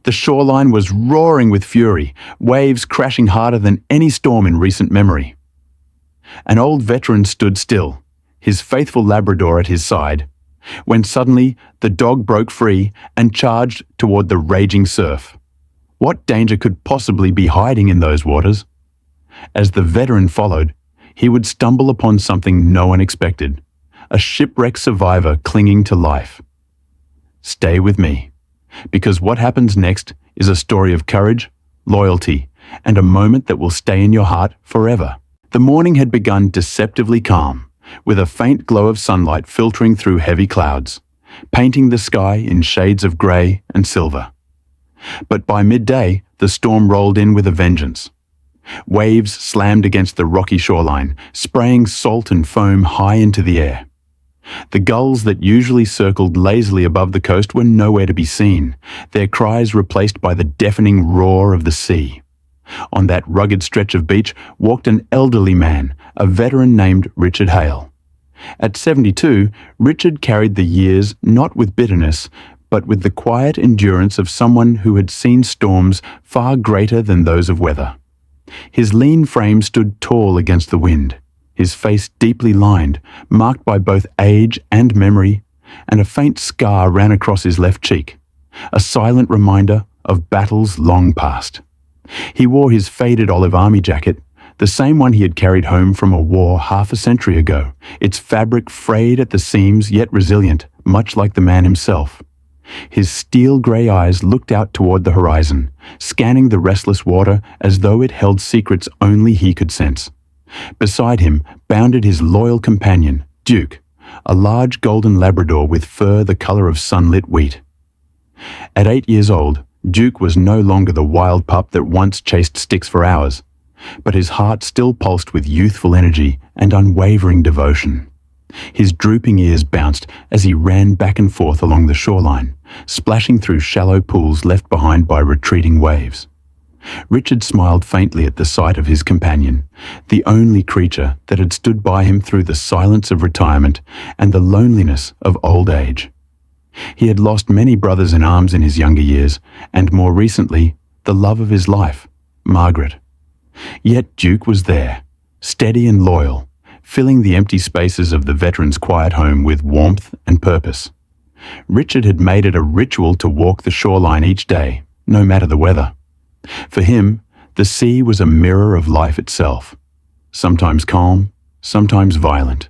The shoreline was roaring with fury, waves crashing harder than any storm in recent memory. An old veteran stood still, his faithful Labrador at his side, when suddenly the dog broke free and charged toward the raging surf. What danger could possibly be hiding in those waters? As the veteran followed, he would stumble upon something no one expected, a shipwreck survivor clinging to life. Stay with me, because what happens next is a story of courage, loyalty, and a moment that will stay in your heart forever. The morning had begun deceptively calm, with a faint glow of sunlight filtering through heavy clouds, painting the sky in shades of grey and silver. But by midday, the storm rolled in with a vengeance. Waves slammed against the rocky shoreline, spraying salt and foam high into the air. The gulls that usually circled lazily above the coast were nowhere to be seen, their cries replaced by the deafening roar of the sea. On that rugged stretch of beach walked an elderly man, a veteran named Richard Hale. At 72, Richard carried the years not with bitterness, but with the quiet endurance of someone who had seen storms far greater than those of weather. His lean frame stood tall against the wind, his face deeply lined, marked by both age and memory, and a faint scar ran across his left cheek, a silent reminder of battles long past. He wore his faded olive army jacket, the same one he had carried home from a war half a century ago, its fabric frayed at the seams yet resilient, much like the man himself. His steel-grey eyes looked out toward the horizon, scanning the restless water as though it held secrets only he could sense. Beside him bounded his loyal companion, Duke, a large golden Labrador with fur the color of sunlit wheat. At 8 years old, Duke was no longer the wild pup that once chased sticks for hours, but his heart still pulsed with youthful energy and unwavering devotion. His drooping ears bounced as he ran back and forth along the shoreline, splashing through shallow pools left behind by retreating waves. Richard smiled faintly at the sight of his companion, the only creature that had stood by him through the silence of retirement and the loneliness of old age. He had lost many brothers in arms in his younger years, and more recently, the love of his life, Margaret. Yet Duke was there, steady and loyal, filling the empty spaces of the veteran's quiet home with warmth and purpose. Richard had made it a ritual to walk the shoreline each day, no matter the weather. For him, the sea was a mirror of life itself, sometimes calm, sometimes violent,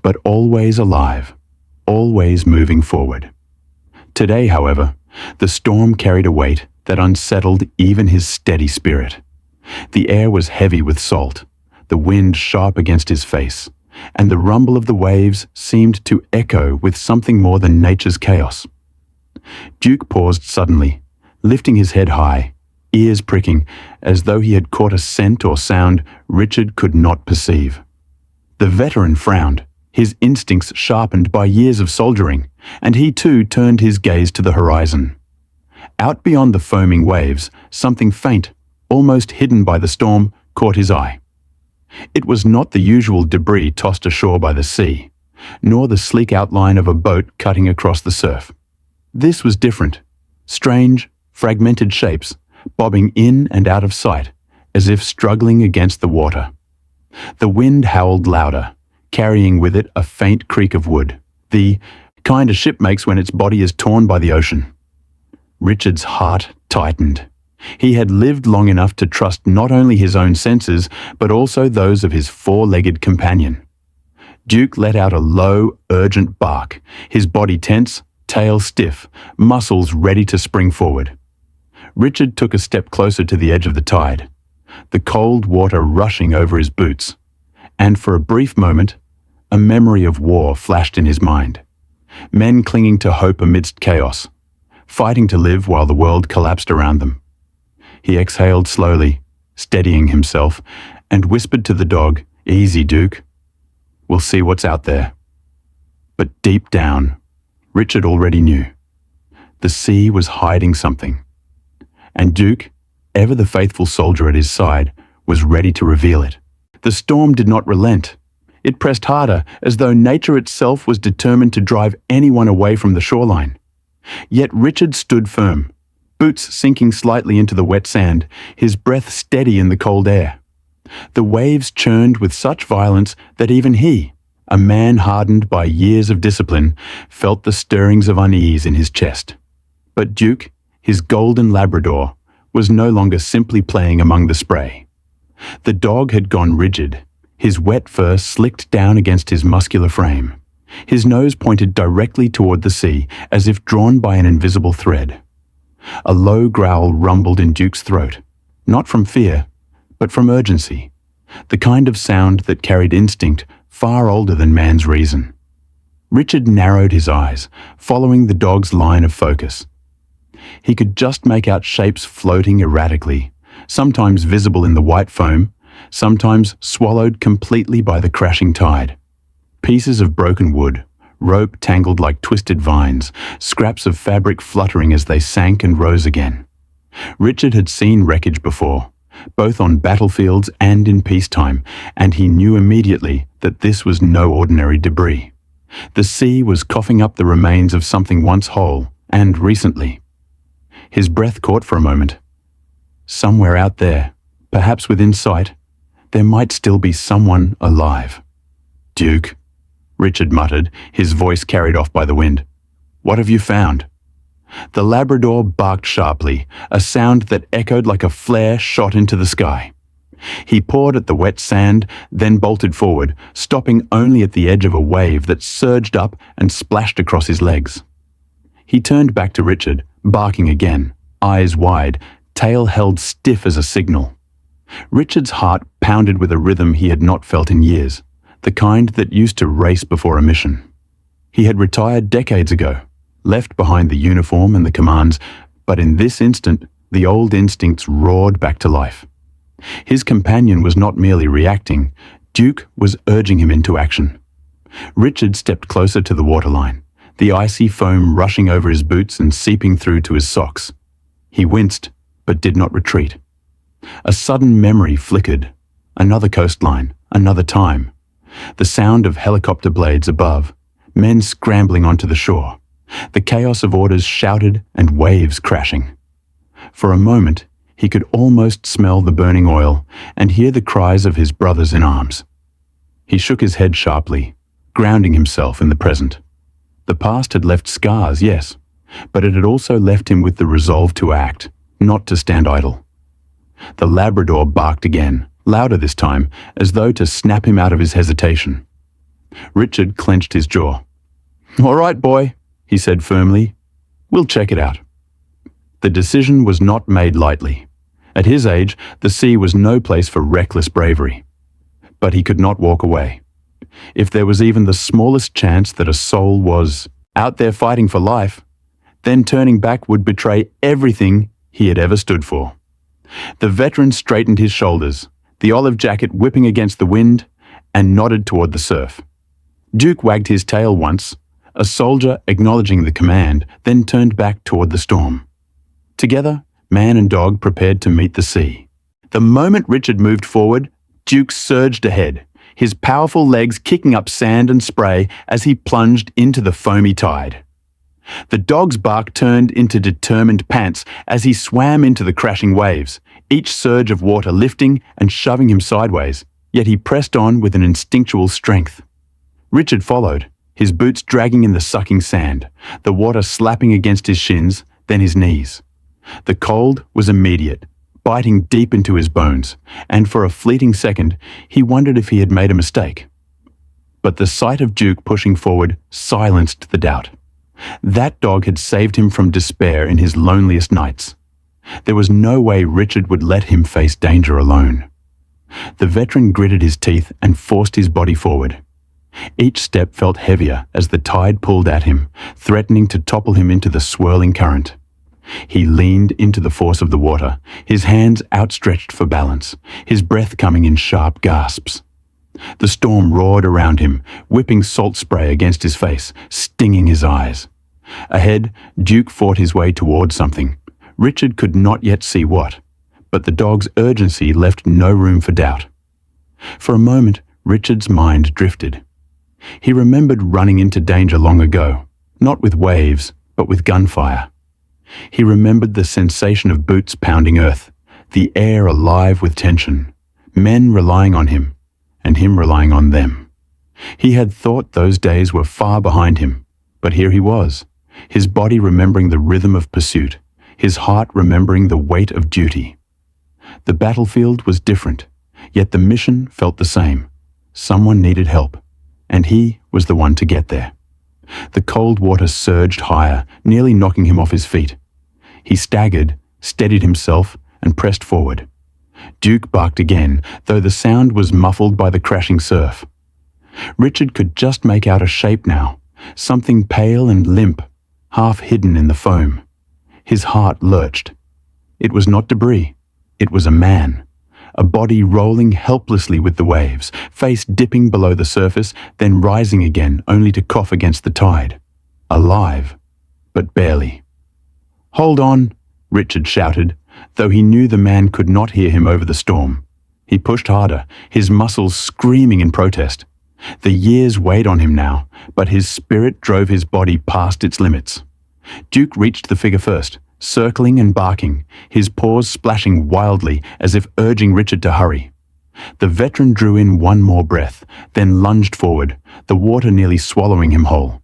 but always alive, always moving forward. Today, however, the storm carried a weight that unsettled even his steady spirit. The air was heavy with salt, the wind sharp against his face, and the rumble of the waves seemed to echo with something more than nature's chaos. Duke paused suddenly, lifting his head high, ears pricking, as though he had caught a scent or sound Richard could not perceive. The veteran frowned, his instincts sharpened by years of soldiering, and he too turned his gaze to the horizon. Out beyond the foaming waves, something faint, almost hidden by the storm, caught his eye. It was not the usual debris tossed ashore by the sea, nor the sleek outline of a boat cutting across the surf. This was different. Strange, fragmented shapes, bobbing in and out of sight, as if struggling against the water. The wind howled louder, carrying with it a faint creak of wood, the kind a ship makes when its body is torn by the ocean. Richard's heart tightened. He had lived long enough to trust not only his own senses, but also those of his four-legged companion. Duke let out a low, urgent bark, his body tense, tail stiff, muscles ready to spring forward. Richard took a step closer to the edge of the tide, the cold water rushing over his boots, and for a brief moment, a memory of war flashed in his mind. Men clinging to hope amidst chaos, fighting to live while the world collapsed around them. He exhaled slowly, steadying himself, and whispered to the dog, "Easy, Duke. We'll see what's out there." But deep down, Richard already knew. The sea was hiding something. And Duke, ever the faithful soldier at his side, was ready to reveal it. The storm did not relent. It pressed harder, as though nature itself was determined to drive anyone away from the shoreline. Yet Richard stood firm, boots sinking slightly into the wet sand, his breath steady in the cold air. The waves churned with such violence that even he, a man hardened by years of discipline, felt the stirrings of unease in his chest. But Duke, his golden Labrador, was no longer simply playing among the spray. The dog had gone rigid, his wet fur slicked down against his muscular frame. His nose pointed directly toward the sea, as if drawn by an invisible thread. A low growl rumbled in Duke's throat, not from fear, but from urgency, the kind of sound that carried instinct far older than man's reason. Richard narrowed his eyes, following the dog's line of focus. He could just make out shapes floating erratically, sometimes visible in the white foam, sometimes swallowed completely by the crashing tide. Pieces of broken wood, rope tangled like twisted vines, scraps of fabric fluttering as they sank and rose again. Richard had seen wreckage before, both on battlefields and in peacetime, and he knew immediately that this was no ordinary debris. The sea was coughing up the remains of something once whole, and recently. His breath caught for a moment. Somewhere out there, perhaps within sight, there might still be someone alive. "Duke," Richard muttered, his voice carried off by the wind. "What have you found?" The Labrador barked sharply, a sound that echoed like a flare shot into the sky. He pawed at the wet sand, then bolted forward, stopping only at the edge of a wave that surged up and splashed across his legs. He turned back to Richard, barking again, eyes wide, tail held stiff as a signal. Richard's heart pounded with a rhythm he had not felt in years, the kind that used to race before a mission. He had retired decades ago, left behind the uniform and the commands, but in this instant, the old instincts roared back to life. His companion was not merely reacting, Duke was urging him into action. Richard stepped closer to the waterline, the icy foam rushing over his boots and seeping through to his socks. He winced, but did not retreat. A sudden memory flickered. Another coastline, another time. The sound of helicopter blades above, men scrambling onto the shore. The chaos of orders shouted and waves crashing. For a moment, he could almost smell the burning oil and hear the cries of his brothers in arms. He shook his head sharply, grounding himself in the present. The past had left scars, yes, but it had also left him with the resolve to act, not to stand idle. The Labrador barked again, louder this time, as though to snap him out of his hesitation. Richard clenched his jaw. "All right, boy," he said firmly. "We'll check it out." The decision was not made lightly. At his age, the sea was no place for reckless bravery. But he could not walk away. If there was even the smallest chance that a soul was out there fighting for life, then turning back would betray everything he had ever stood for. The veteran straightened his shoulders, the olive jacket whipping against the wind, and nodded toward the surf. Duke wagged his tail once, a soldier acknowledging the command, then turned back toward the storm. Together, man and dog prepared to meet the sea. The moment Richard moved forward, Duke surged ahead, his powerful legs kicking up sand and spray as he plunged into the foamy tide. The dog's bark turned into determined pants as he swam into the crashing waves, each surge of water lifting and shoving him sideways, yet he pressed on with an instinctual strength. Richard followed, his boots dragging in the sucking sand, the water slapping against his shins, then his knees. The cold was immediate, biting deep into his bones, and for a fleeting second, he wondered if he had made a mistake. But the sight of Duke pushing forward silenced the doubt. That dog had saved him from despair in his loneliest nights. There was no way Richard would let him face danger alone. The veteran gritted his teeth and forced his body forward. Each step felt heavier as the tide pulled at him, threatening to topple him into the swirling current. He leaned into the force of the water, his hands outstretched for balance, his breath coming in sharp gasps. The storm roared around him, whipping salt spray against his face, stinging his eyes. Ahead, Duke fought his way towards something. Richard could not yet see what, but the dog's urgency left no room for doubt. For a moment, Richard's mind drifted. He remembered running into danger long ago, not with waves, but with gunfire. He remembered the sensation of boots pounding earth, the air alive with tension, men relying on him, and him relying on them. He had thought those days were far behind him, but here he was, his body remembering the rhythm of pursuit, his heart remembering the weight of duty. The battlefield was different, yet the mission felt the same. Someone needed help, and he was the one to get there. The cold water surged higher, nearly knocking him off his feet. He staggered, steadied himself, and pressed forward. Duke barked again, though the sound was muffled by the crashing surf. Richard could just make out a shape now, something pale and limp, half hidden in the foam. His heart lurched. It was not debris. It was a man, a body rolling helplessly with the waves, face dipping below the surface, then rising again only to cough against the tide. Alive, but barely. "Hold on," Richard shouted, though he knew the man could not hear him over the storm. He pushed harder, his muscles screaming in protest. The years weighed on him now, but his spirit drove his body past its limits. Duke reached the figure first, circling and barking, his paws splashing wildly as if urging Richard to hurry. The veteran drew in one more breath, then lunged forward, the water nearly swallowing him whole.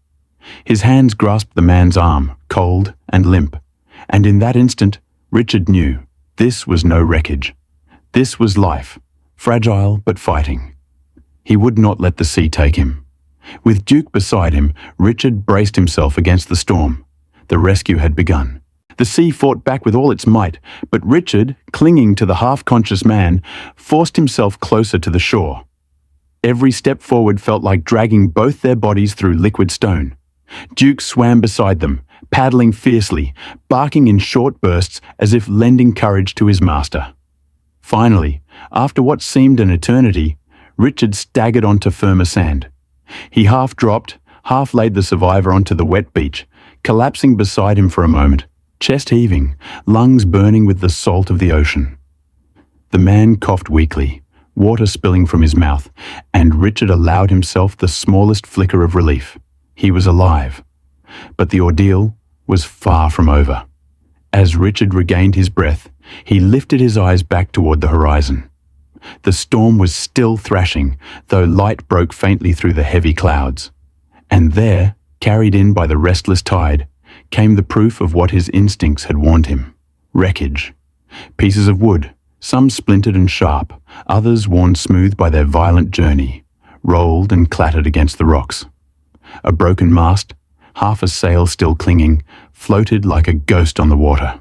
His hands grasped the man's arm, cold and limp, and in that instant, Richard knew this was no wreckage. This was life, fragile but fighting. He would not let the sea take him. With Duke beside him, Richard braced himself against the storm. The rescue had begun. The sea fought back with all its might, but Richard, clinging to the half-conscious man, forced himself closer to the shore. Every step forward felt like dragging both their bodies through liquid stone. Duke swam beside them, paddling fiercely, barking in short bursts as if lending courage to his master. Finally, after what seemed an eternity, Richard staggered onto firmer sand. He half dropped, half laid the survivor onto the wet beach, collapsing beside him for a moment, chest heaving, lungs burning with the salt of the ocean. The man coughed weakly, water spilling from his mouth, and Richard allowed himself the smallest flicker of relief. He was alive. But the ordeal was far from over. As Richard regained his breath, he lifted his eyes back toward the horizon. The storm was still thrashing, though light broke faintly through the heavy clouds. And there, carried in by the restless tide, came the proof of what his instincts had warned him. Wreckage. Pieces of wood, some splintered and sharp, others worn smooth by their violent journey, rolled and clattered against the rocks. A broken mast, half a sail still clinging, floated like a ghost on the water.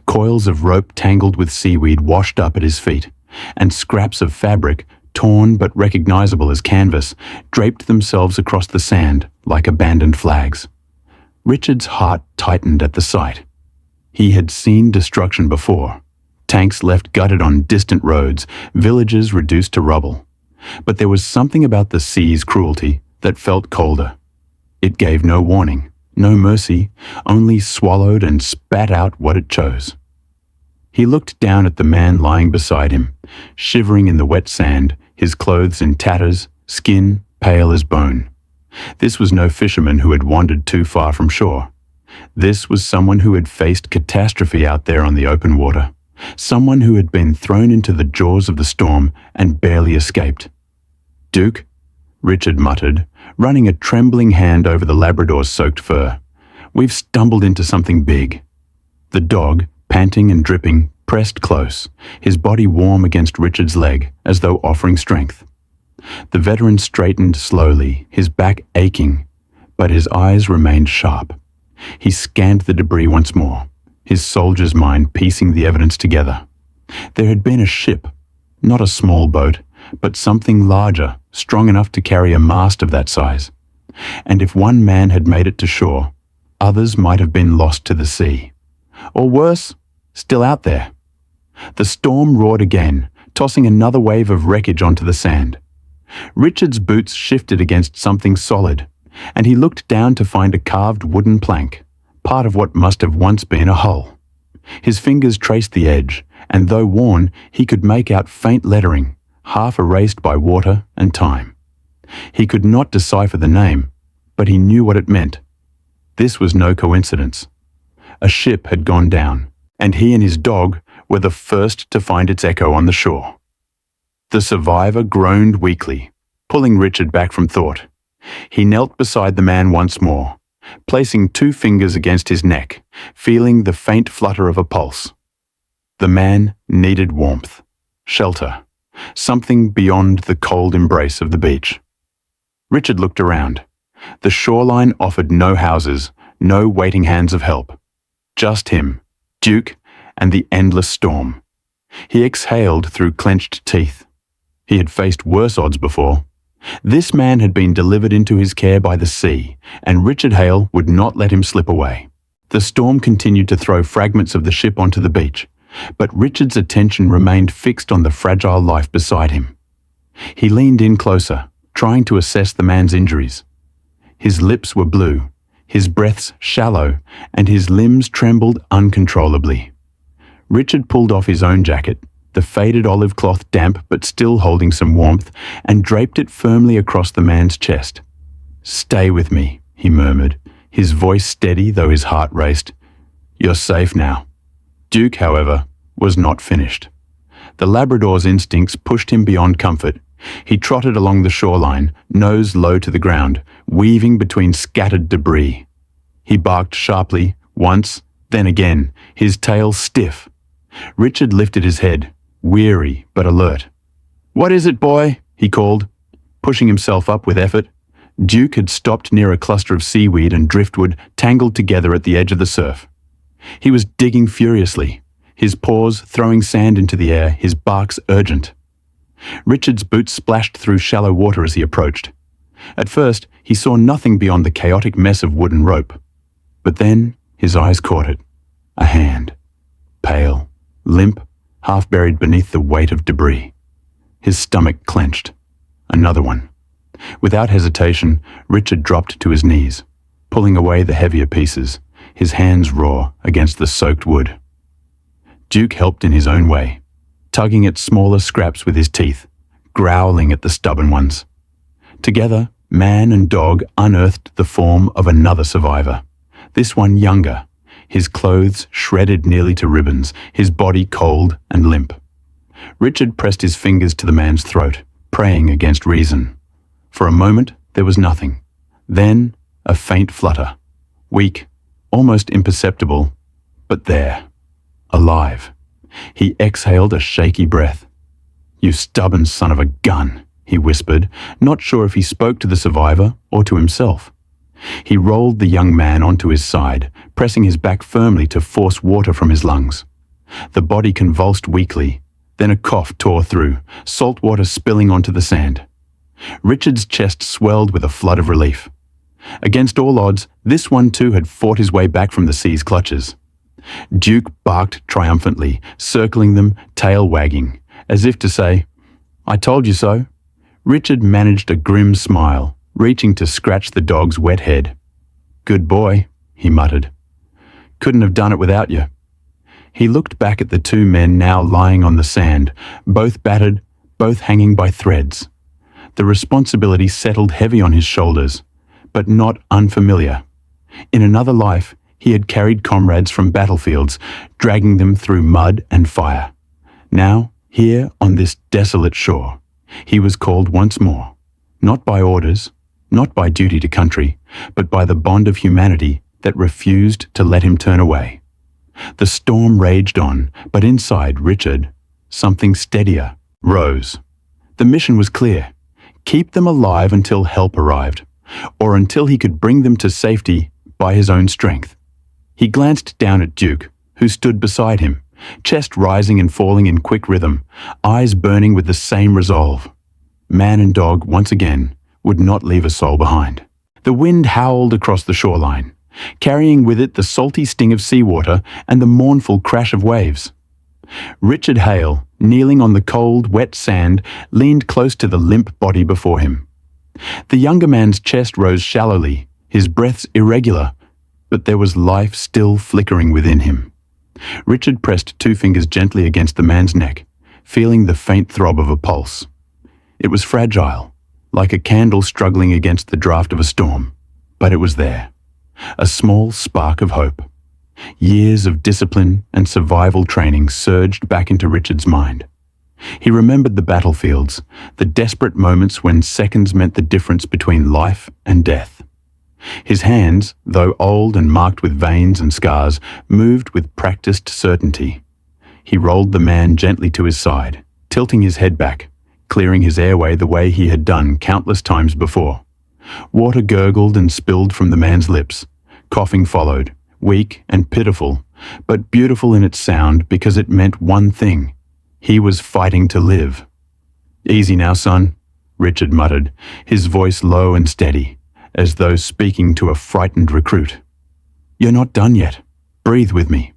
Coils of rope tangled with seaweed washed up at his feet, and scraps of fabric, torn but recognizable as canvas, draped themselves across the sand like abandoned flags. Richard's heart tightened at the sight. He had seen destruction before. Tanks left gutted on distant roads, villages reduced to rubble. But there was something about the sea's cruelty that felt colder. It gave no warning, no mercy, only swallowed and spat out what it chose. He looked down at the man lying beside him, shivering in the wet sand, his clothes in tatters, skin pale as bone. This was no fisherman who had wandered too far from shore. This was someone who had faced catastrophe out there on the open water, someone who had been thrown into the jaws of the storm and barely escaped. "Duke," Richard muttered, running a trembling hand over the Labrador's soaked fur. "We've stumbled into something big." The dog, panting and dripping, pressed close, his body warm against Richard's leg, as though offering strength. The veteran straightened slowly, his back aching, but his eyes remained sharp. He scanned the debris once more, his soldier's mind piecing the evidence together. There had been a ship, not a small boat, but something larger, strong enough to carry a mast of that size. And if one man had made it to shore, others might have been lost to the sea. Or worse, still out there. The storm roared again, tossing another wave of wreckage onto the sand. Richard's boots shifted against something solid, and he looked down to find a carved wooden plank, part of what must have once been a hull. His fingers traced the edge, and though worn, he could make out faint lettering, half erased by water and time. He could not decipher the name, but he knew what it meant. This was no coincidence. A ship had gone down, and he and his dog were the first to find its echo on the shore. The survivor groaned weakly, pulling Richard back from thought. He knelt beside the man once more, placing 2 fingers against his neck, feeling the faint flutter of a pulse. The man needed warmth, shelter, something beyond the cold embrace of the beach. Richard looked around. The shoreline offered no houses, no waiting hands of help. Just him, Duke, and the endless storm. He exhaled through clenched teeth. He had faced worse odds before. This man had been delivered into his care by the sea, and Richard Hale would not let him slip away. The storm continued to throw fragments of the ship onto the beach, but Richard's attention remained fixed on the fragile life beside him. He leaned in closer, trying to assess the man's injuries. His lips were blue, his breaths shallow, and his limbs trembled uncontrollably. Richard pulled off his own jacket, the faded olive cloth damp but still holding some warmth, and draped it firmly across the man's chest. "Stay with me," he murmured, his voice steady though his heart raced. "You're safe now." Duke, however, was not finished. The Labrador's instincts pushed him beyond comfort. He trotted along the shoreline, nose low to the ground, weaving between scattered debris. He barked sharply, once, then again, his tail stiff. Richard lifted his head, weary but alert. "What is it, boy?" he called, pushing himself up with effort. Duke had stopped near a cluster of seaweed and driftwood tangled together at the edge of the surf. He was digging furiously, his paws throwing sand into the air, his barks urgent. Richard's boots splashed through shallow water as he approached. At first, he saw nothing beyond the chaotic mess of wood and rope. But then his eyes caught it. A hand. Pale, limp, half buried beneath the weight of debris. His stomach clenched. Another one. Without hesitation, Richard dropped to his knees, pulling away the heavier pieces, his hands raw against the soaked wood. Duke helped in his own way, tugging at smaller scraps with his teeth, growling at the stubborn ones. Together, man and dog unearthed the form of another survivor, this one younger, his clothes shredded nearly to ribbons, his body cold and limp. Richard pressed his fingers to the man's throat, praying against reason. For a moment, there was nothing. Then, a faint flutter. Weak, almost imperceptible, but there. Alive. He exhaled a shaky breath. "You stubborn son of a gun," he whispered, not sure if he spoke to the survivor or to himself. He rolled the young man onto his side, pressing his back firmly to force water from his lungs. The body convulsed weakly, then a cough tore through, salt water spilling onto the sand. Richard's chest swelled with a flood of relief. Against all odds, this one too had fought his way back from the sea's clutches. Duke barked triumphantly, circling them, tail wagging, as if to say, "I told you so." Richard managed a grim smile, reaching to scratch the dog's wet head. "Good boy," he muttered. "Couldn't have done it without you." He looked back at the 2 men now lying on the sand, both battered, both hanging by threads. The responsibility settled heavy on his shoulders, but not unfamiliar. In another life, he had carried comrades from battlefields, dragging them through mud and fire. Now, here on this desolate shore, he was called once more, not by orders, not by duty to country, but by the bond of humanity that refused to let him turn away. The storm raged on, but inside Richard, something steadier rose. The mission was clear. Keep them alive until help arrived, or until he could bring them to safety by his own strength. He glanced down at Duke, who stood beside him, chest rising and falling in quick rhythm, eyes burning with the same resolve. Man and dog, once again, would not leave a soul behind. The wind howled across the shoreline, carrying with it the salty sting of seawater and the mournful crash of waves. Richard Hale, kneeling on the cold, wet sand, leaned close to the limp body before him. The younger man's chest rose shallowly, his breaths irregular, but there was life still flickering within him. Richard pressed 2 fingers gently against the man's neck, feeling the faint throb of a pulse. It was fragile, like a candle struggling against the draft of a storm, but it was there. A small spark of hope. Years of discipline and survival training surged back into Richard's mind. He remembered the battlefields, the desperate moments when seconds meant the difference between life and death. His hands, though old and marked with veins and scars, moved with practiced certainty. He rolled the man gently to his side, tilting his head back, clearing his airway the way he had done countless times before. Water gurgled and spilled from the man's lips. Coughing followed, weak and pitiful, but beautiful in its sound because it meant one thing. He was fighting to live. "Easy now, son," Richard muttered, his voice low and steady, as though speaking to a frightened recruit. "You're not done yet. Breathe with me."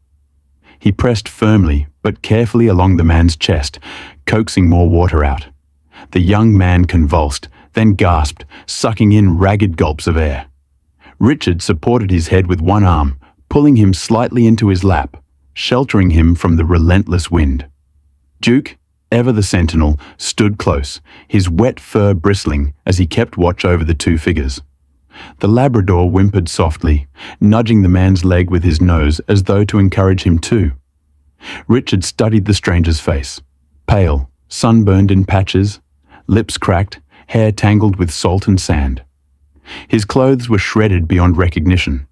He pressed firmly but carefully along the man's chest, coaxing more water out. The young man convulsed, then gasped, sucking in ragged gulps of air. Richard supported his head with one arm, pulling him slightly into his lap, sheltering him from the relentless wind. Duke, ever the sentinel, stood close, his wet fur bristling as he kept watch over the two figures. The Labrador whimpered softly, nudging the man's leg with his nose as though to encourage him too. Richard studied the stranger's face, pale, sunburned in patches, lips cracked, hair tangled with salt and sand. His clothes were shredded beyond recognition,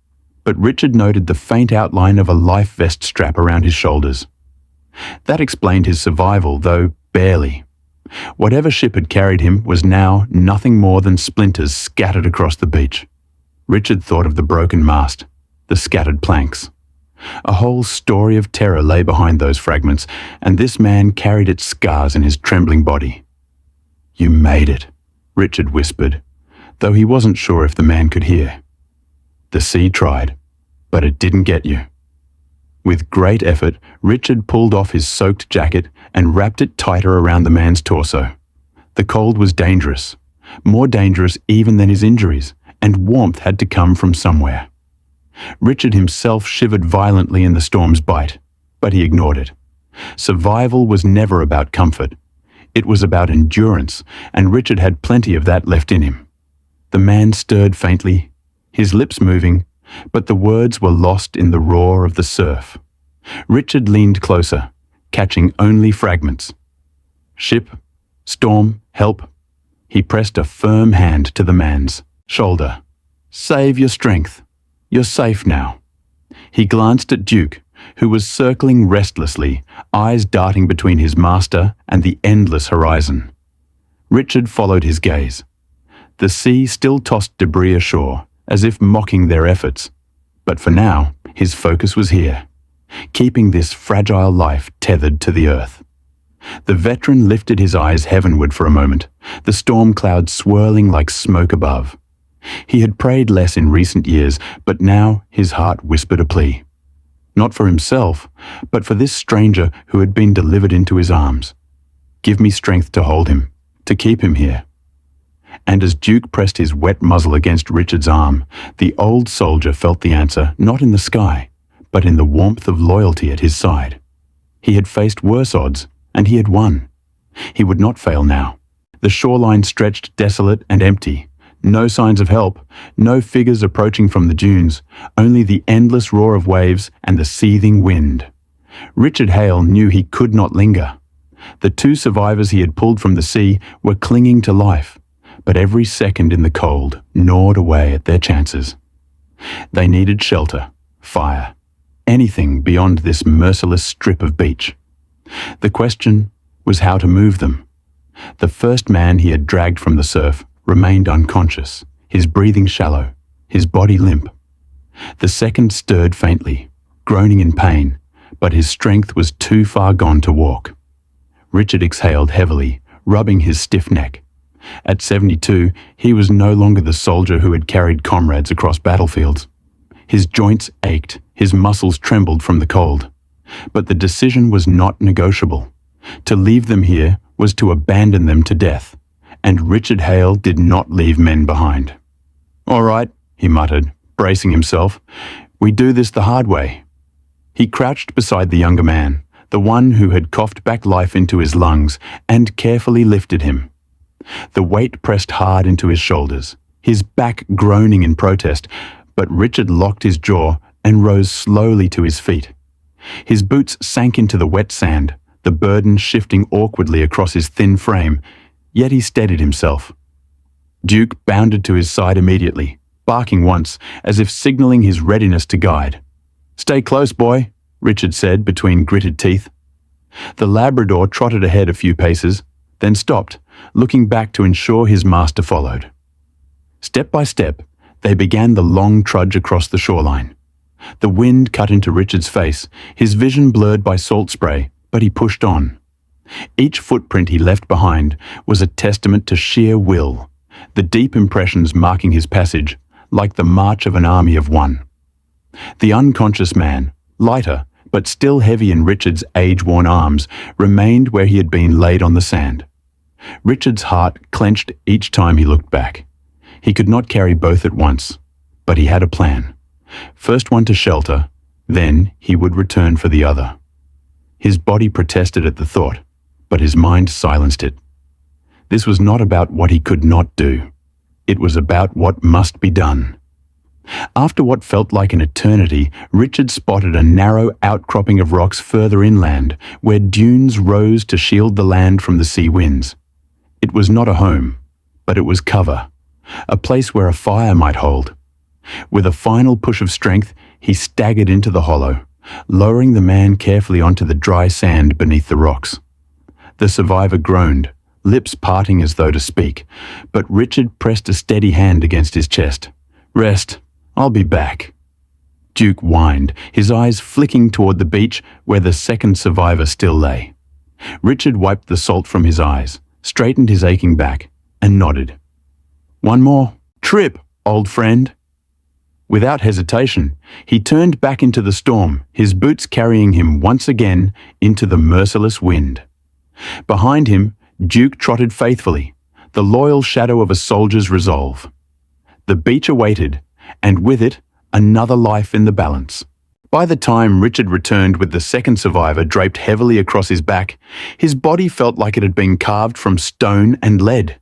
but Richard noted the faint outline of a life vest strap around his shoulders. That explained his survival, though barely. Whatever ship had carried him was now nothing more than splinters scattered across the beach. Richard thought of the broken mast, the scattered planks. A whole story of terror lay behind those fragments, and this man carried its scars in his trembling body. "You made it," Richard whispered, though he wasn't sure if the man could hear. "The sea tried, but it didn't get you." With great effort, Richard pulled off his soaked jacket and wrapped it tighter around the man's torso. The cold was dangerous, more dangerous even than his injuries, and warmth had to come from somewhere. Richard himself shivered violently in the storm's bite, but he ignored it. Survival was never about comfort. It was about endurance, and Richard had plenty of that left in him. The man stirred faintly, his lips moving, but the words were lost in the roar of the surf. Richard leaned closer, catching only fragments. "Ship, storm, help." He pressed a firm hand to the man's shoulder. "Save your strength. You're safe now." He glanced at Duke, who was circling restlessly, eyes darting between his master and the endless horizon. Richard followed his gaze. The sea still tossed debris ashore, as if mocking their efforts. But for now, his focus was here, keeping this fragile life tethered to the earth. The veteran lifted his eyes heavenward for a moment, the storm clouds swirling like smoke above. He had prayed less in recent years, but now his heart whispered a plea. Not for himself, but for this stranger who had been delivered into his arms. "Give me strength to hold him, to keep him here." And as Duke pressed his wet muzzle against Richard's arm, the old soldier felt the answer not in the sky, but in the warmth of loyalty at his side. He had faced worse odds, and he had won. He would not fail now. The shoreline stretched desolate and empty. No signs of help, no figures approaching from the dunes, only the endless roar of waves and the seething wind. Richard Hale knew he could not linger. The two survivors he had pulled from the sea were clinging to life, but every second in the cold gnawed away at their chances. They needed shelter, fire, anything beyond this merciless strip of beach. The question was how to move them. The first man he had dragged from the surf remained unconscious, his breathing shallow, his body limp. The second stirred faintly, groaning in pain, but his strength was too far gone to walk. Richard exhaled heavily, rubbing his stiff neck. At 72, he was no longer the soldier who had carried comrades across battlefields. His joints ached, his muscles trembled from the cold. But the decision was not negotiable. To leave them here was to abandon them to death, and Richard Hale did not leave men behind. "All right," he muttered, bracing himself. "We do this the hard way." He crouched beside the younger man, the one who had coughed back life into his lungs, and carefully lifted him. The weight pressed hard into his shoulders, his back groaning in protest, but Richard locked his jaw and rose slowly to his feet. His boots sank into the wet sand, the burden shifting awkwardly across his thin frame, yet he steadied himself. Duke bounded to his side immediately, barking once, as if signaling his readiness to guide. "Stay close, boy," Richard said between gritted teeth. The Labrador trotted ahead a few paces, then stopped, looking back to ensure his master followed. Step by step, they began the long trudge across the shoreline. The wind cut into Richard's face, his vision blurred by salt spray, but he pushed on. Each footprint he left behind was a testament to sheer will, the deep impressions marking his passage, like the march of an army of one. The unconscious man, lighter but still heavy in Richard's age-worn arms, remained where he had been laid on the sand. Richard's heart clenched each time he looked back. He could not carry both at once, but he had a plan. First one to shelter, then he would return for the other. His body protested at the thought, but his mind silenced it. This was not about what he could not do. It was about what must be done. After what felt like an eternity, Richard spotted a narrow outcropping of rocks further inland, where dunes rose to shield the land from the sea winds. It was not a home, but it was cover, a place where a fire might hold. With a final push of strength, he staggered into the hollow, lowering the man carefully onto the dry sand beneath the rocks. The survivor groaned, lips parting as though to speak, but Richard pressed a steady hand against his chest. "Rest. I'll be back." Duke whined, his eyes flicking toward the beach where the second survivor still lay. Richard wiped the salt from his eyes, straightened his aching back, and nodded. "One more trip, old friend." Without hesitation, he turned back into the storm, his boots carrying him once again into the merciless wind. Behind him, Duke trotted faithfully, the loyal shadow of a soldier's resolve. The beach awaited, and with it, another life in the balance. By the time Richard returned with the second survivor draped heavily across his back, his body felt like it had been carved from stone and lead.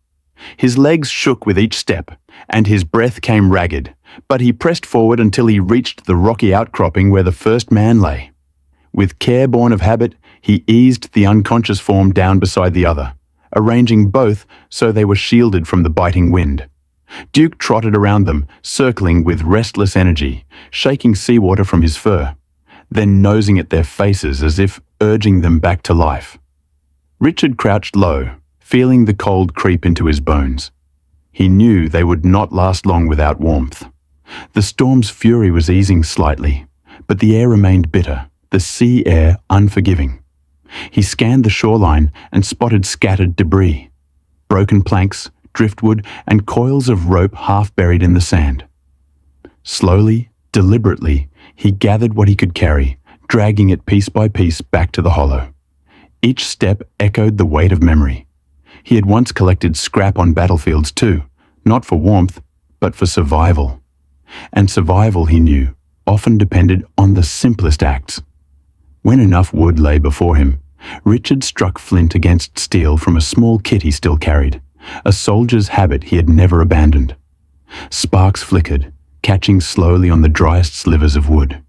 His legs shook with each step, and his breath came ragged, but he pressed forward until he reached the rocky outcropping where the first man lay. With care born of habit, he eased the unconscious form down beside the other, arranging both so they were shielded from the biting wind. Duke trotted around them, circling with restless energy, shaking seawater from his fur, then nosing at their faces as if urging them back to life. Richard crouched low, feeling the cold creep into his bones. He knew they would not last long without warmth. The storm's fury was easing slightly, but the air remained bitter, the sea air unforgiving. He scanned the shoreline and spotted scattered debris, broken planks, driftwood, and coils of rope half buried in the sand. Slowly, deliberately, he gathered what he could carry, dragging it piece by piece back to the hollow. Each step echoed the weight of memory. He had once collected scrap on battlefields too, not for warmth, but for survival. And survival, he knew, often depended on the simplest acts. When enough wood lay before him, Richard struck flint against steel from a small kit he still carried, a soldier's habit he had never abandoned. Sparks flickered, catching slowly on the driest slivers of wood.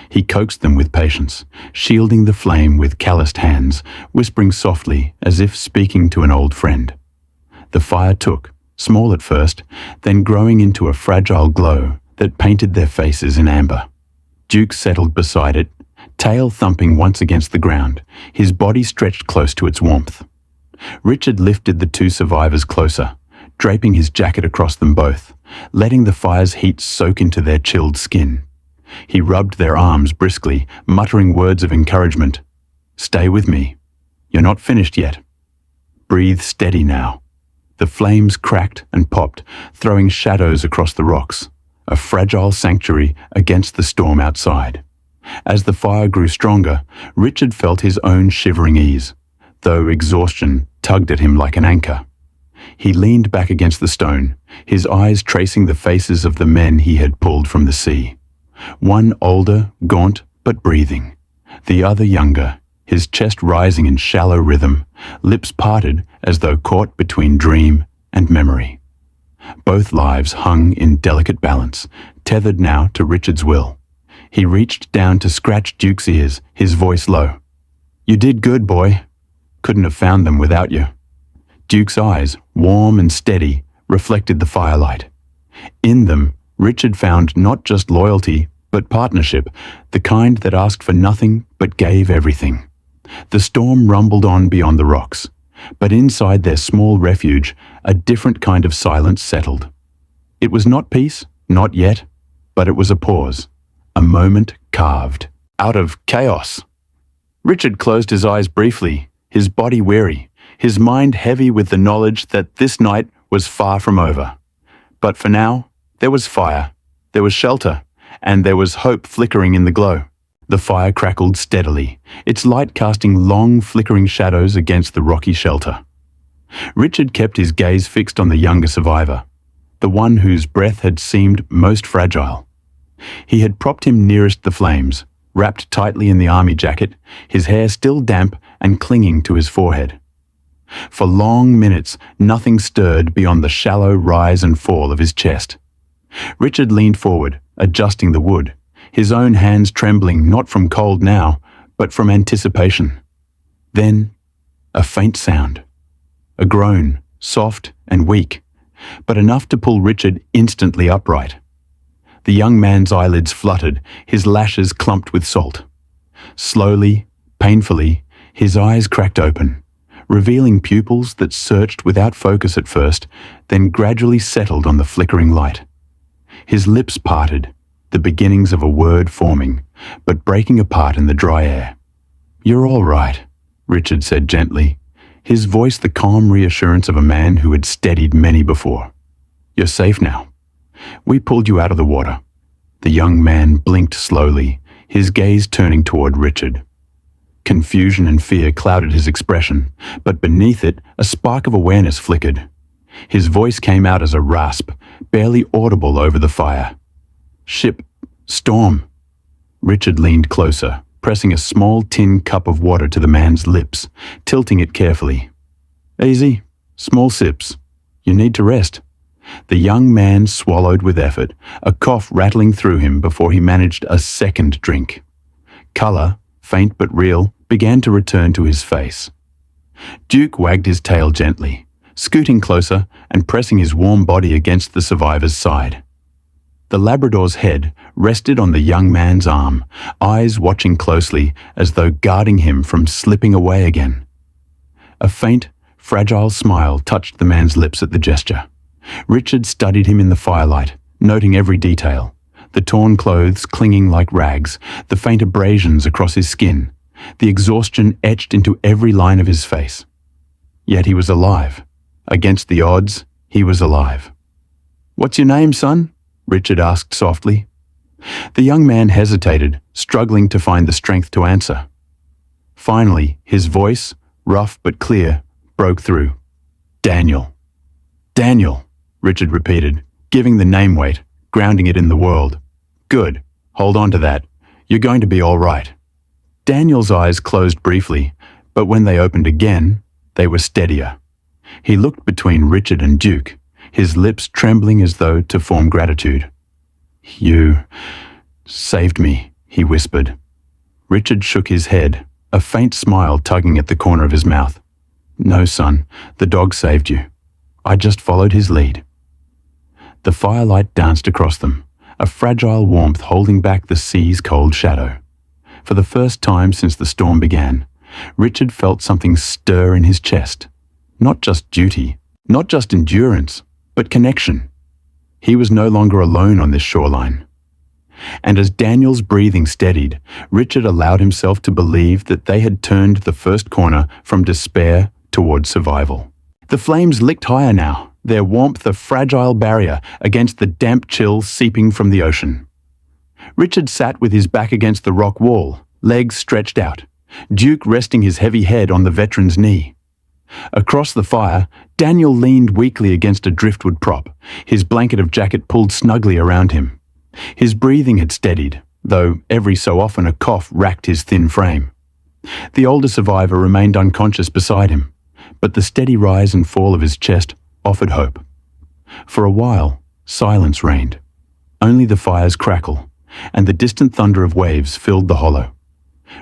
He coaxed them with patience, shielding the flame with calloused hands, whispering softly as if speaking to an old friend. The fire took, small at first, then growing into a fragile glow that painted their faces in amber. Duke settled beside it, tail thumping once against the ground, his body stretched close to its warmth. Richard lifted the two survivors closer, draping his jacket across them both, letting the fire's heat soak into their chilled skin. He rubbed their arms briskly, muttering words of encouragement. "Stay with me. You're not finished yet. Breathe steady now." The flames cracked and popped, throwing shadows across the rocks, a fragile sanctuary against the storm outside. As the fire grew stronger, Richard felt his own shivering ease, though exhaustion tugged at him like an anchor. He leaned back against the stone, his eyes tracing the faces of the men he had pulled from the sea. One older, gaunt, but breathing. The other younger, his chest rising in shallow rhythm, lips parted as though caught between dream and memory. Both lives hung in delicate balance, tethered now to Richard's will. He reached down to scratch Duke's ears, his voice low. "You did good, boy. Couldn't have found them without you." Duke's eyes, warm and steady, reflected the firelight. In them, Richard found not just loyalty, but partnership, the kind that asked for nothing but gave everything. The storm rumbled on beyond the rocks, but inside their small refuge, a different kind of silence settled. It was not peace, not yet, but it was a pause, a moment carved out of chaos. Richard closed his eyes briefly, his body weary, his mind heavy with the knowledge that this night was far from over. But for now, there was fire, there was shelter, and there was hope flickering in the glow. The fire crackled steadily, its light casting long, flickering shadows against the rocky shelter. Richard kept his gaze fixed on the younger survivor, the one whose breath had seemed most fragile. He had propped him nearest the flames, wrapped tightly in the army jacket, his hair still damp and clinging to his forehead. For long minutes, nothing stirred beyond the shallow rise and fall of his chest. Richard leaned forward, adjusting the wood, his own hands trembling not from cold now, but from anticipation. Then, a faint sound. A groan, soft and weak, but enough to pull Richard instantly upright. The young man's eyelids fluttered, his lashes clumped with salt. Slowly, painfully, his eyes cracked open, revealing pupils that searched without focus at first, then gradually settled on the flickering light. His lips parted, the beginnings of a word forming, but breaking apart in the dry air. "You're all right," Richard said gently, his voice the calm reassurance of a man who had steadied many before. "You're safe now. We pulled you out of the water." The young man blinked slowly, his gaze turning toward Richard. Confusion and fear clouded his expression, but beneath it, a spark of awareness flickered. His voice came out as a rasp, barely audible over the fire. Storm." Richard leaned closer, pressing a small tin cup of water to the man's lips, tilting it carefully. "Easy, small sips. You need to rest." The young man swallowed with effort, a cough rattling through him before he managed a second drink. Color, faint but real, began to return to his face. Duke wagged his tail gently, scooting closer and pressing his warm body against the survivor's side. The Labrador's head rested on the young man's arm, eyes watching closely as though guarding him from slipping away again. A faint, fragile smile touched the man's lips at the gesture. Richard studied him in the firelight, noting every detail. The torn clothes clinging like rags, the faint abrasions across his skin, the exhaustion etched into every line of his face. Yet he was alive. Against the odds, he was alive. "What's your name, son?" Richard asked softly. The young man hesitated, struggling to find the strength to answer. Finally, his voice, rough but clear, broke through. "Daniel." "Daniel," Richard repeated, giving the name weight, grounding it in the world. "Good. Hold on to that. You're going to be all right." Daniel's eyes closed briefly, but when they opened again, they were steadier. He looked between Richard and Duke, his lips trembling as though to form gratitude. "You saved me," he whispered. Richard shook his head, a faint smile tugging at the corner of his mouth. "No, son, the dog saved you. I just followed his lead." The firelight danced across them, a fragile warmth holding back the sea's cold shadow. For the first time since the storm began, Richard felt something stir in his chest. Not just duty, not just endurance, but connection. He was no longer alone on this shoreline. And as Daniel's breathing steadied, Richard allowed himself to believe that they had turned the first corner from despair toward survival. The flames licked higher now, their warmth a fragile barrier against the damp chill seeping from the ocean. Richard sat with his back against the rock wall, legs stretched out, Duke resting his heavy head on the veteran's knee. Across the fire, Daniel leaned weakly against a driftwood prop, his blanket of jacket pulled snugly around him. His breathing had steadied, though every so often a cough racked his thin frame. The older survivor remained unconscious beside him, but the steady rise and fall of his chest offered hope. For a while, silence reigned. Only the fire's crackle, and the distant thunder of waves filled the hollow.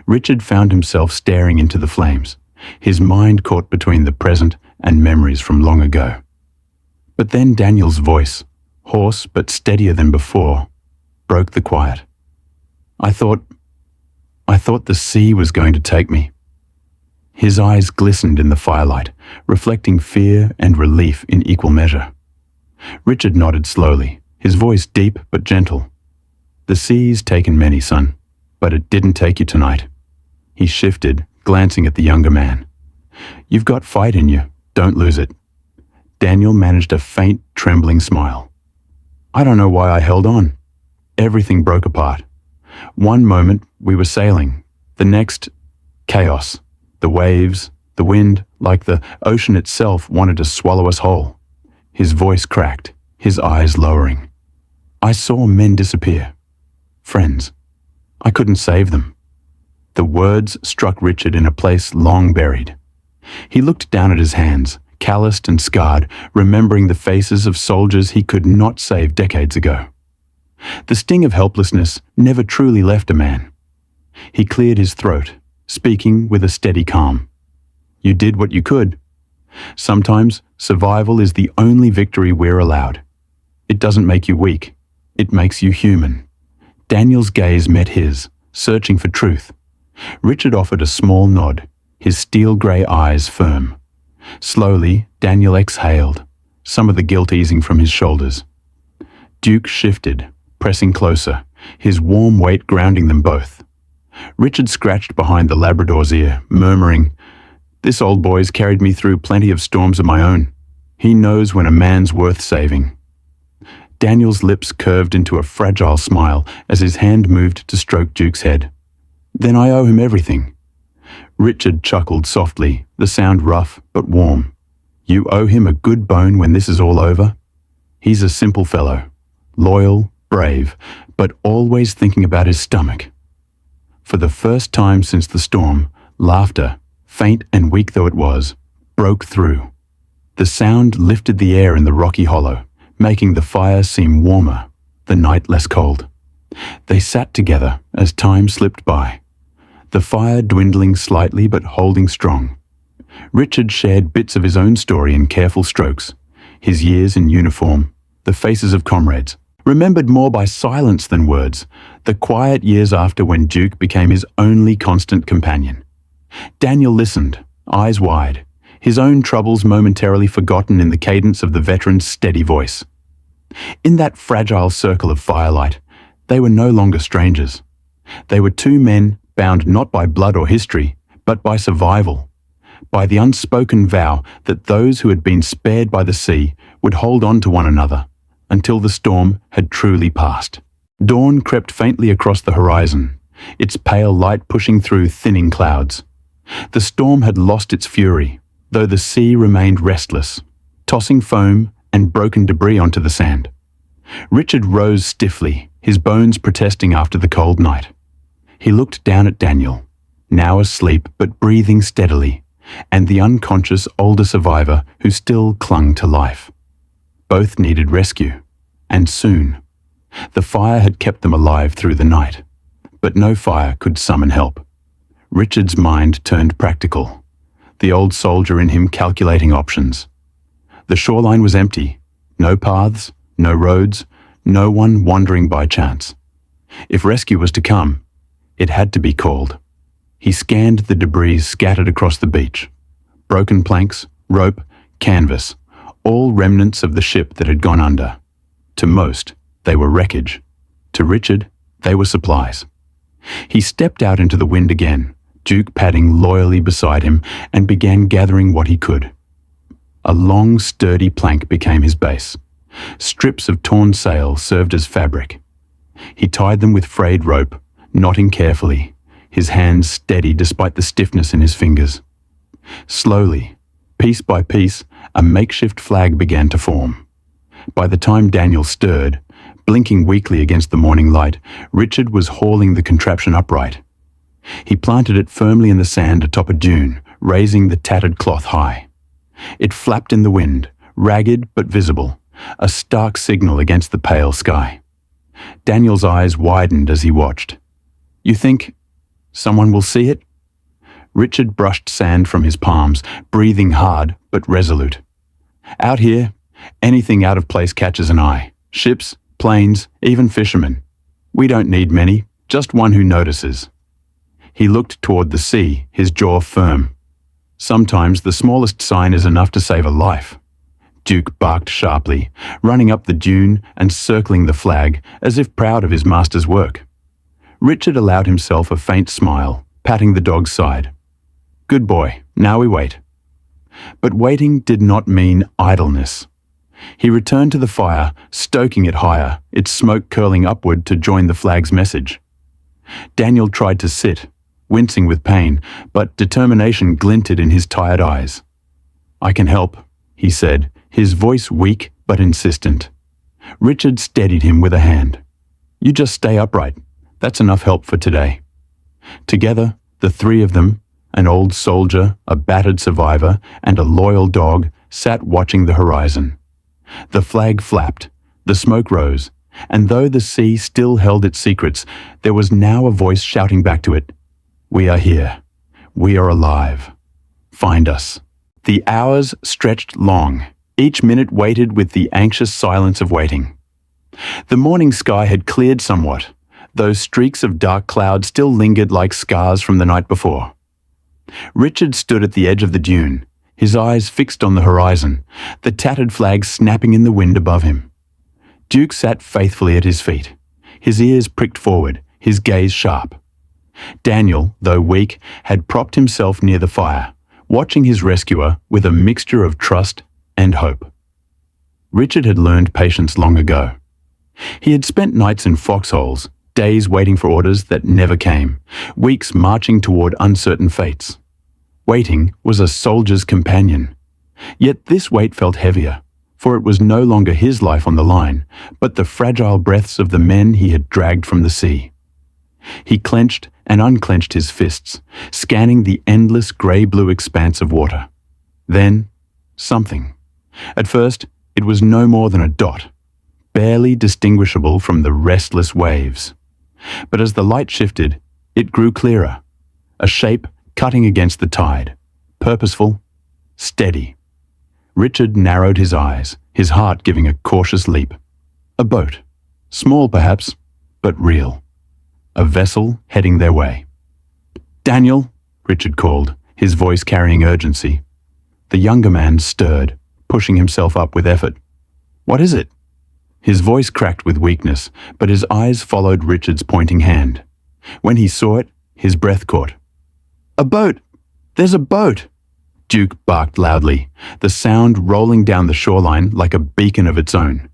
Richard found himself staring into the flames, his mind caught between the present and memories from long ago. But then Daniel's voice, hoarse but steadier than before, broke the quiet. I thought the sea was going to take me. His eyes glistened in the firelight, reflecting fear and relief in equal measure. Richard nodded slowly, his voice deep but gentle. The sea's taken many, son, but it didn't take you tonight. He shifted, glancing at the younger man. You've got fight in you, don't lose it. Daniel managed a faint, trembling smile. I don't know why I held on. Everything broke apart. One moment we were sailing, the next, chaos. The waves, the wind, like the ocean itself, wanted to swallow us whole. His voice cracked, his eyes lowering. I saw men disappear. Friends. I couldn't save them. The words struck Richard in a place long buried. He looked down at his hands, calloused and scarred, remembering the faces of soldiers he could not save decades ago. The sting of helplessness never truly left a man. He cleared his throat, speaking with a steady calm. You did what you could. Sometimes survival is the only victory we're allowed. It doesn't make you weak. It makes you human. Daniel's gaze met his, searching for truth. Richard offered a small nod, his steel-grey eyes firm. Slowly, Daniel exhaled, some of the guilt easing from his shoulders. Duke shifted, pressing closer, his warm weight grounding them both. Richard scratched behind the Labrador's ear, murmuring, This old boy's carried me through plenty of storms of my own. He knows when a man's worth saving. Daniel's lips curved into a fragile smile as his hand moved to stroke Duke's head. Then I owe him everything. Richard chuckled softly, the sound rough but warm. You owe him a good bone when this is all over? He's a simple fellow, loyal, brave, but always thinking about his stomach. For the first time since the storm, laughter, faint and weak though it was, broke through. The sound lifted the air in the rocky hollow, making the fire seem warmer, the night less cold. They sat together as time slipped by, the fire dwindling slightly but holding strong. Richard shared bits of his own story in careful strokes, his years in uniform, the faces of comrades, remembered more by silence than words, the quiet years after when Duke became his only constant companion. Daniel listened, eyes wide, his own troubles momentarily forgotten in the cadence of the veteran's steady voice. In that fragile circle of firelight, they were no longer strangers. They were two men bound not by blood or history, but by survival, by the unspoken vow that those who had been spared by the sea would hold on to one another until the storm had truly passed. Dawn crept faintly across the horizon, its pale light pushing through thinning clouds. The storm had lost its fury, though the sea remained restless, tossing foam and broken debris onto the sand. Richard rose stiffly, his bones protesting after the cold night. He looked down at Daniel, now asleep but breathing steadily, and the unconscious older survivor who still clung to life. Both needed rescue, and soon. The fire had kept them alive through the night, but no fire could summon help. Richard's mind turned practical, the old soldier in him calculating options. The shoreline was empty, no paths, no roads, no one wandering by chance. If rescue was to come, it had to be called. He scanned the debris scattered across the beach. Broken planks, rope, canvas, all remnants of the ship that had gone under. To most, they were wreckage. To Richard, they were supplies. He stepped out into the wind again, Duke padding loyally beside him, and began gathering what he could. A long, sturdy plank became his base. Strips of torn sail served as fabric. He tied them with frayed rope, knotting carefully, his hands steady despite the stiffness in his fingers. Slowly, piece by piece, a makeshift flag began to form. By the time Daniel stirred, blinking weakly against the morning light, Richard was hauling the contraption upright. He planted it firmly in the sand atop a dune, raising the tattered cloth high. It flapped in the wind, ragged but visible, a stark signal against the pale sky. Daniel's eyes widened as he watched. "You think someone will see it?" Richard brushed sand from his palms, breathing hard but resolute. "Out here, anything out of place catches an eye. Ships, planes, even fishermen. We don't need many, just one who notices." He looked toward the sea, his jaw firm. "Sometimes the smallest sign is enough to save a life." Duke barked sharply, running up the dune and circling the flag as if proud of his master's work. Richard allowed himself a faint smile, patting the dog's side. "Good boy, now we wait." But waiting did not mean idleness. He returned to the fire, stoking it higher, its smoke curling upward to join the flag's message. Daniel tried to sit, wincing with pain, but determination glinted in his tired eyes. "I can help," he said, his voice weak but insistent. Richard steadied him with a hand. "You just stay upright. That's enough help for today." Together, the three of them, an old soldier, a battered survivor, and a loyal dog, sat watching the horizon. The flag flapped, the smoke rose, and though the sea still held its secrets, there was now a voice shouting back to it, "We are here. We are alive. Find us." The hours stretched long, each minute weighted with the anxious silence of waiting. The morning sky had cleared somewhat, though streaks of dark cloud still lingered like scars from the night before. Richard stood at the edge of the dune, his eyes fixed on the horizon, the tattered flag snapping in the wind above him. Duke sat faithfully at his feet, his ears pricked forward, his gaze sharp. Daniel, though weak, had propped himself near the fire, watching his rescuer with a mixture of trust and hope. Richard had learned patience long ago. He had spent nights in foxholes, days waiting for orders that never came, weeks marching toward uncertain fates. Waiting was a soldier's companion. Yet this weight felt heavier, for it was no longer his life on the line, but the fragile breaths of the men he had dragged from the sea. He clenched and unclenched his fists, scanning the endless grey-blue expanse of water. Then, something. At first, it was no more than a dot, barely distinguishable from the restless waves. But as the light shifted, it grew clearer, a shape cutting against the tide, purposeful, steady. Richard narrowed his eyes, his heart giving a cautious leap. A boat, small perhaps, but real. A vessel heading their way. "Daniel," Richard called, his voice carrying urgency. The younger man stirred, pushing himself up with effort. "What is it?" His voice cracked with weakness, but his eyes followed Richard's pointing hand. When he saw it, his breath caught. "A boat! There's a boat!" Duke barked loudly, the sound rolling down the shoreline like a beacon of its own.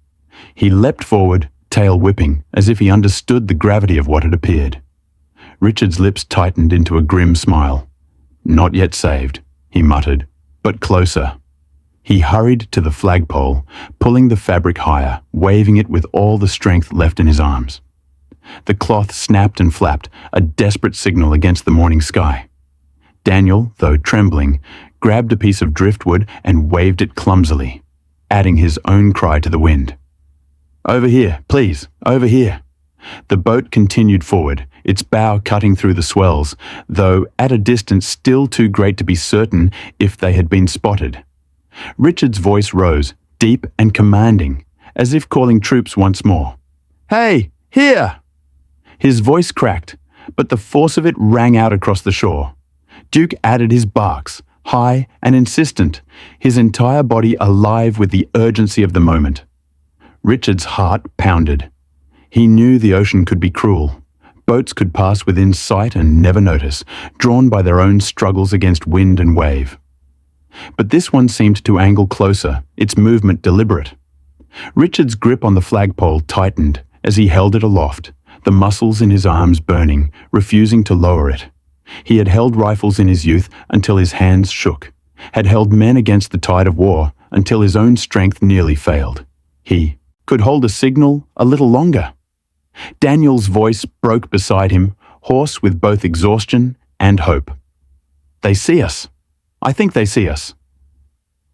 He leapt forward, tail whipping, as if he understood the gravity of what had appeared. Richard's lips tightened into a grim smile. "Not yet saved," he muttered, "but closer." He hurried to the flagpole, pulling the fabric higher, waving it with all the strength left in his arms. The cloth snapped and flapped, a desperate signal against the morning sky. Daniel, though trembling, grabbed a piece of driftwood and waved it clumsily, adding his own cry to the wind. "Over here, please, over here." The boat continued forward, its bow cutting through the swells, though at a distance still too great to be certain if they had been spotted. Richard's voice rose, deep and commanding, as if calling troops once more. "Hey, here!" His voice cracked, but the force of it rang out across the shore. Duke added his barks, high and insistent, his entire body alive with the urgency of the moment. Richard's heart pounded. He knew the ocean could be cruel. Boats could pass within sight and never notice, drawn by their own struggles against wind and wave. But this one seemed to angle closer, its movement deliberate. Richard's grip on the flagpole tightened as he held it aloft, the muscles in his arms burning, refusing to lower it. He had held rifles in his youth until his hands shook, had held men against the tide of war until his own strength nearly failed. He could hold a signal a little longer. Daniel's voice broke beside him, hoarse with both exhaustion and hope. "They see us. I think they see us."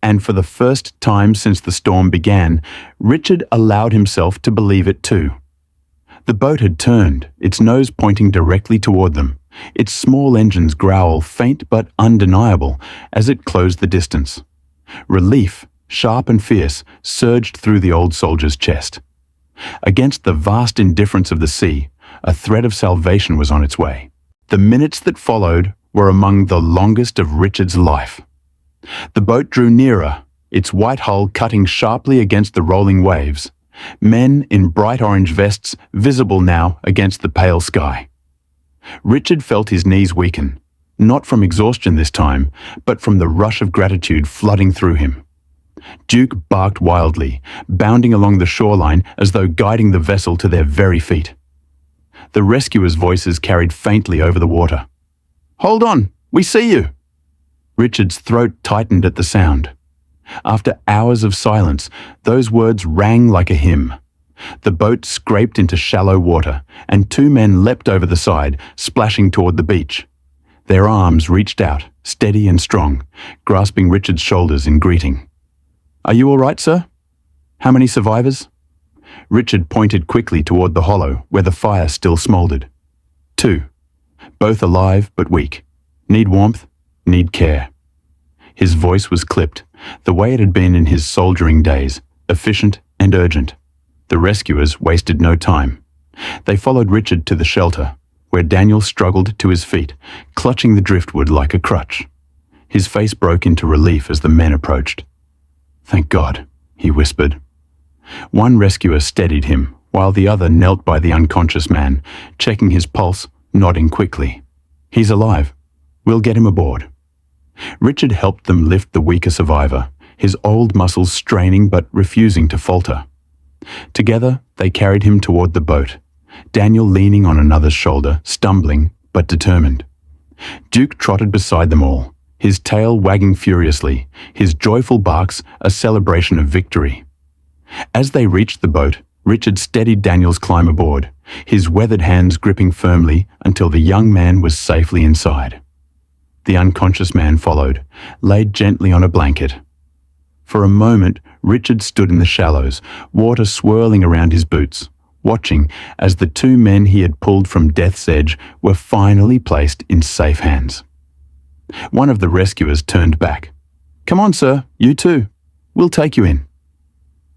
And for the first time since the storm began, Richard allowed himself to believe it too. The boat had turned, its nose pointing directly toward them, its small engine's growl faint but undeniable as it closed the distance. Relief, sharp and fierce, surged through the old soldier's chest. Against the vast indifference of the sea, a thread of salvation was on its way. The minutes that followed were among the longest of Richard's life. The boat drew nearer, its white hull cutting sharply against the rolling waves. Men in bright orange vests visible now against the pale sky. Richard felt his knees weaken, not from exhaustion this time, but from the rush of gratitude flooding through him. Duke barked wildly, bounding along the shoreline as though guiding the vessel to their very feet. The rescuers' voices carried faintly over the water. "Hold on! We see you!" Richard's throat tightened at the sound. After hours of silence, those words rang like a hymn. The boat scraped into shallow water, and two men leapt over the side, splashing toward the beach. Their arms reached out, steady and strong, grasping Richard's shoulders in greeting. "Are you all right, sir? How many survivors?" Richard pointed quickly toward the hollow, where the fire still smouldered. "Two. Both alive but weak. Need warmth, need care." His voice was clipped, the way it had been in his soldiering days, efficient and urgent. The rescuers wasted no time. They followed Richard to the shelter, where Daniel struggled to his feet, clutching the driftwood like a crutch. His face broke into relief as the men approached. "Thank God," he whispered. One rescuer steadied him, while the other knelt by the unconscious man, checking his pulse, nodding quickly. "He's alive. We'll get him aboard." Richard helped them lift the weaker survivor, his old muscles straining but refusing to falter. Together, they carried him toward the boat, Daniel leaning on another's shoulder, stumbling but determined. Duke trotted beside them all, his tail wagging furiously, his joyful barks a celebration of victory. As they reached the boat, Richard steadied Daniel's climb aboard, his weathered hands gripping firmly until the young man was safely inside. The unconscious man followed, laid gently on a blanket. For a moment, Richard stood in the shallows, water swirling around his boots, watching as the two men he had pulled from death's edge were finally placed in safe hands. One of the rescuers turned back. "Come on, sir, you too. We'll take you in."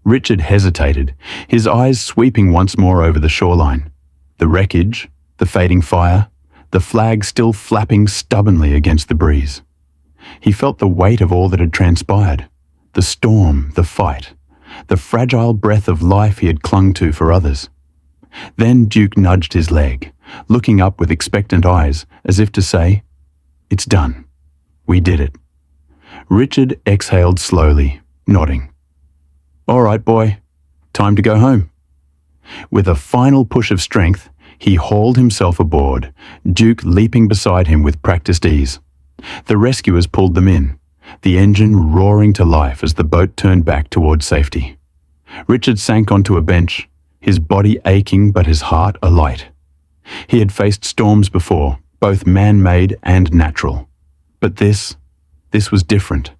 Richard hesitated, his eyes sweeping once more over the shoreline. The wreckage, the fading fire, the flag still flapping stubbornly against the breeze. He felt the weight of all that had transpired. The storm, the fight, the fragile breath of life he had clung to for others. Then Duke nudged his leg, looking up with expectant eyes, as if to say, "It's done. We did it." Richard exhaled slowly, nodding. "All right, boy. Time to go home." With a final push of strength, he hauled himself aboard, Duke leaping beside him with practiced ease. The rescuers pulled them in, the engine roaring to life as the boat turned back toward safety. Richard sank onto a bench, his body aching but his heart alight. He had faced storms before, both man-made and natural. But this was different.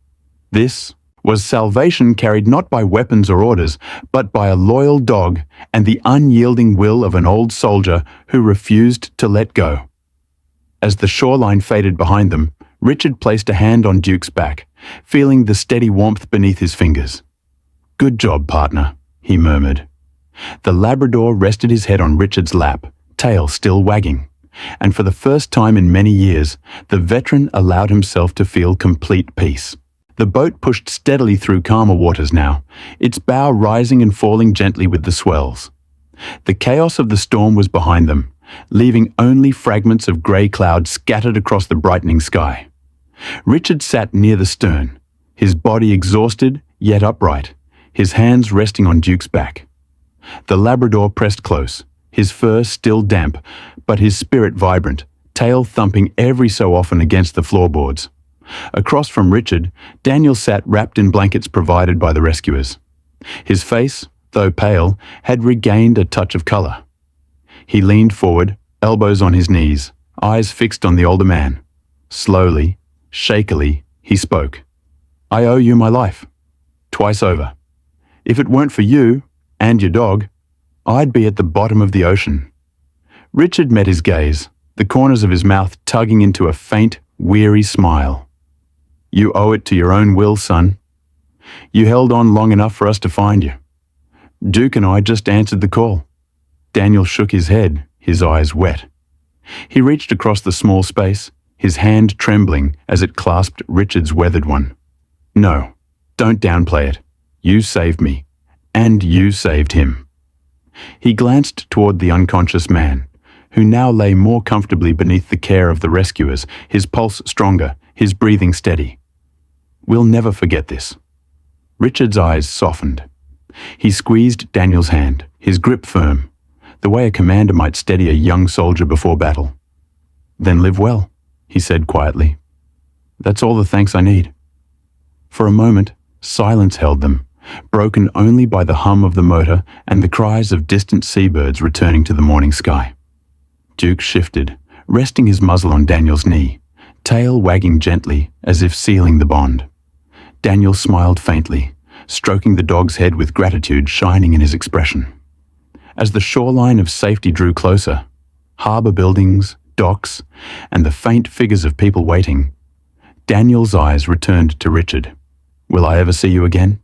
This was salvation carried not by weapons or orders, but by a loyal dog and the unyielding will of an old soldier who refused to let go. As the shoreline faded behind them, Richard placed a hand on Duke's back, feeling the steady warmth beneath his fingers. "Good job, partner," he murmured. The Labrador rested his head on Richard's lap, tail still wagging, and for the first time in many years, the veteran allowed himself to feel complete peace. The boat pushed steadily through calmer waters now, its bow rising and falling gently with the swells. The chaos of the storm was behind them, leaving only fragments of grey cloud scattered across the brightening sky. Richard sat near the stern, his body exhausted yet upright, his hands resting on Duke's back. The Labrador pressed close, his fur still damp, but his spirit vibrant, tail thumping every so often against the floorboards. Across from Richard, Daniel sat wrapped in blankets provided by the rescuers. His face, though pale, had regained a touch of colour. He leaned forward, elbows on his knees, eyes fixed on the older man. Slowly, shakily, he spoke. "I owe you my life. Twice over. If it weren't for you, and your dog, I'd be at the bottom of the ocean." Richard met his gaze, the corners of his mouth tugging into a faint, weary smile. "You owe it to your own will, son. You held on long enough for us to find you. Duke and I just answered the call." Daniel shook his head, his eyes wet. He reached across the small space, his hand trembling as it clasped Richard's weathered one. "No, don't downplay it. You saved me, and you saved him." He glanced toward the unconscious man, who now lay more comfortably beneath the care of the rescuers, his pulse stronger, his breathing steady. "We'll never forget this." Richard's eyes softened. He squeezed Daniel's hand, his grip firm, the way a commander might steady a young soldier before battle. "Then live well," he said quietly. "That's all the thanks I need." For a moment, silence held them, broken only by the hum of the motor and the cries of distant seabirds returning to the morning sky. Duke shifted, resting his muzzle on Daniel's knee, tail wagging gently as if sealing the bond. Daniel smiled faintly, stroking the dog's head with gratitude shining in his expression. As the shoreline of safety drew closer, harbor buildings, docks, and the faint figures of people waiting, Daniel's eyes returned to Richard. "Will I ever see you again?"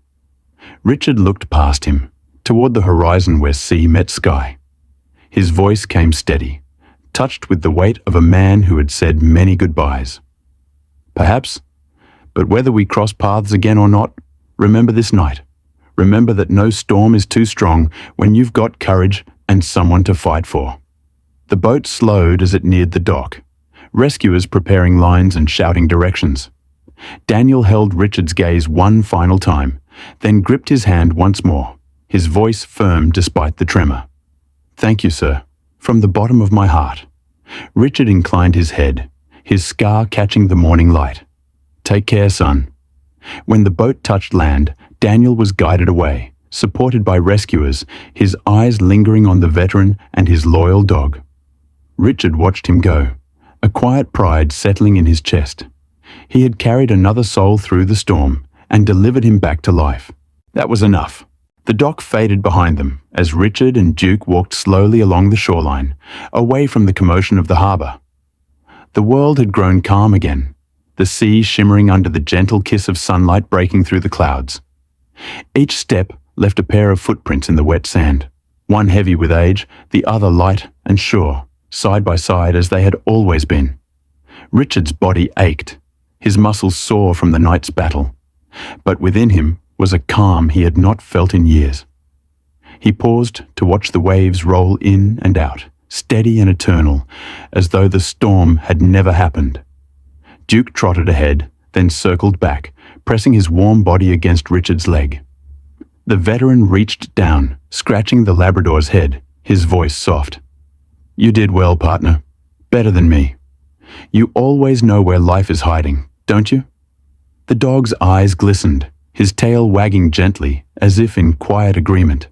Richard looked past him, toward the horizon where sea met sky. His voice came steady, touched with the weight of a man who had said many goodbyes. "Perhaps, but whether we cross paths again or not, remember this night. Remember that no storm is too strong when you've got courage and someone to fight for." The boat slowed as it neared the dock, rescuers preparing lines and shouting directions. Daniel held Richard's gaze one final time, then gripped his hand once more, his voice firm despite the tremor. "Thank you, sir, from the bottom of my heart." Richard inclined his head, his scar catching the morning light. "Take care, son." When the boat touched land, Daniel was guided away, supported by rescuers, his eyes lingering on the veteran and his loyal dog. Richard watched him go, a quiet pride settling in his chest. He had carried another soul through the storm and delivered him back to life. That was enough. The dock faded behind them as Richard and Duke walked slowly along the shoreline, away from the commotion of the harbor. The world had grown calm again, the sea shimmering under the gentle kiss of sunlight breaking through the clouds. Each step left a pair of footprints in the wet sand, one heavy with age, the other light and sure, side by side as they had always been. Richard's body ached, his muscles sore from the night's battle, but within him was a calm he had not felt in years. He paused to watch the waves roll in and out, steady and eternal, as though the storm had never happened. Duke trotted ahead, then circled back, pressing his warm body against Richard's leg. The veteran reached down, scratching the Labrador's head, his voice soft. "You did well, partner. Better than me. You always know where life is hiding, don't you?" The dog's eyes glistened, his tail wagging gently, as if in quiet agreement.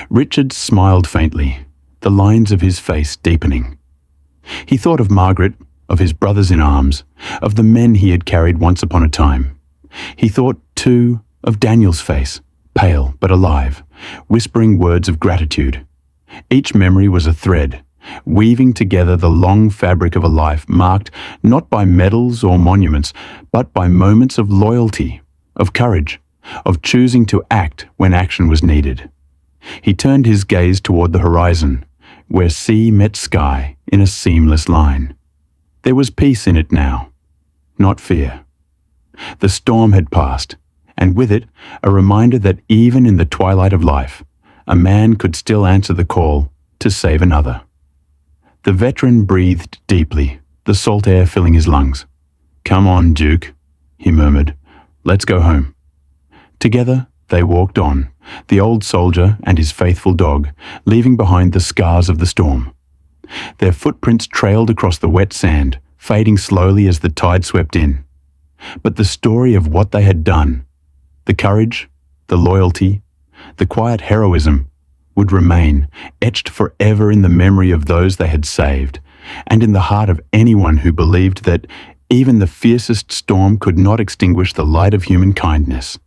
Richard smiled faintly, the lines of his face deepening. He thought of Margaret, of his brothers in arms, of the men he had carried once upon a time. He thought, too, of Daniel's face, pale but alive, whispering words of gratitude. Each memory was a thread, weaving together the long fabric of a life marked not by medals or monuments, but by moments of loyalty, of courage, of choosing to act when action was needed. He turned his gaze toward the horizon, where sea met sky in a seamless line. There was peace in it now, not fear. The storm had passed, and with it, a reminder that even in the twilight of life, a man could still answer the call to save another. The veteran breathed deeply, the salt air filling his lungs. "Come on, Duke," he murmured. "Let's go home." Together, they walked on, the old soldier and his faithful dog, leaving behind the scars of the storm. Their footprints trailed across the wet sand, fading slowly as the tide swept in. But the story of what they had done, the courage, the loyalty, the quiet heroism, would remain, etched forever in the memory of those they had saved, and in the heart of anyone who believed that even the fiercest storm could not extinguish the light of human kindness.